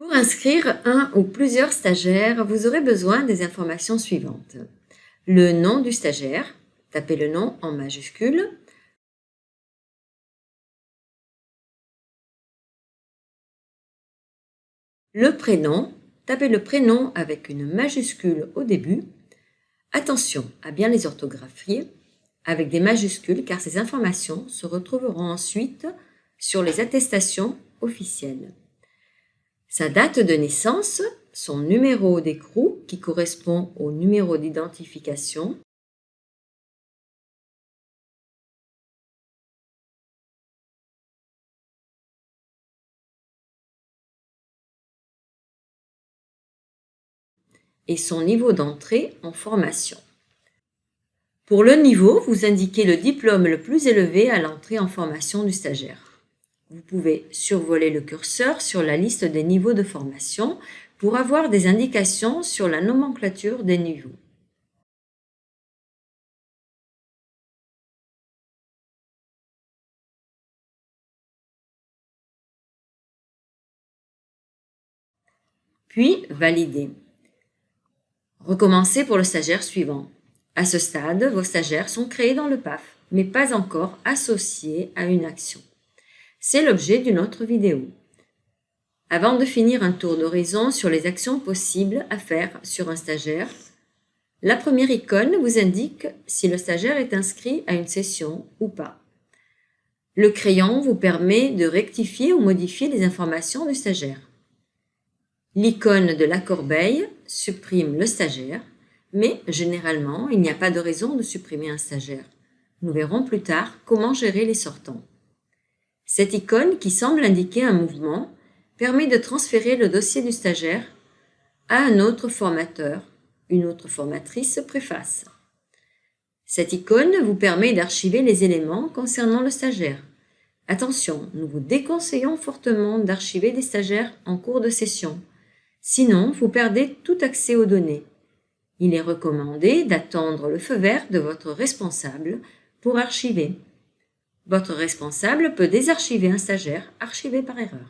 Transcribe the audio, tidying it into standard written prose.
Pour inscrire un ou plusieurs stagiaires, vous aurez besoin des informations suivantes. Le nom du stagiaire, tapez le nom en majuscule. Le prénom, tapez le prénom avec une majuscule au début. Attention à bien les orthographier avec des majuscules car ces informations se retrouveront ensuite sur les attestations officielles. Sa date de naissance, son numéro d'écrou qui correspond au numéro d'identification, et son niveau d'entrée en formation. Pour le niveau, vous indiquez le diplôme le plus élevé à l'entrée en formation du stagiaire. Vous pouvez survoler le curseur sur la liste des niveaux de formation pour avoir des indications sur la nomenclature des niveaux. Puis, valider. Recommencez pour le stagiaire suivant. À ce stade, vos stagiaires sont créés dans le PAF, mais pas encore associés à une action. C'est l'objet d'une autre vidéo. Avant de finir un tour d'horizon sur les actions possibles à faire sur un stagiaire, la première icône vous indique si le stagiaire est inscrit à une session ou pas. Le crayon vous permet de rectifier ou modifier les informations du stagiaire. L'icône de la corbeille supprime le stagiaire, mais généralement, il n'y a pas de raison de supprimer un stagiaire. Nous verrons plus tard comment gérer les sortants. Cette icône, qui semble indiquer un mouvement, permet de transférer le dossier du stagiaire à un autre formateur, une autre formatrice préface. Cette icône vous permet d'archiver les éléments concernant le stagiaire. Attention, nous vous déconseillons fortement d'archiver des stagiaires en cours de session. Sinon, vous perdez tout accès aux données. Il est recommandé d'attendre le feu vert de votre responsable pour archiver. Votre responsable peut désarchiver un stagiaire archivé par erreur.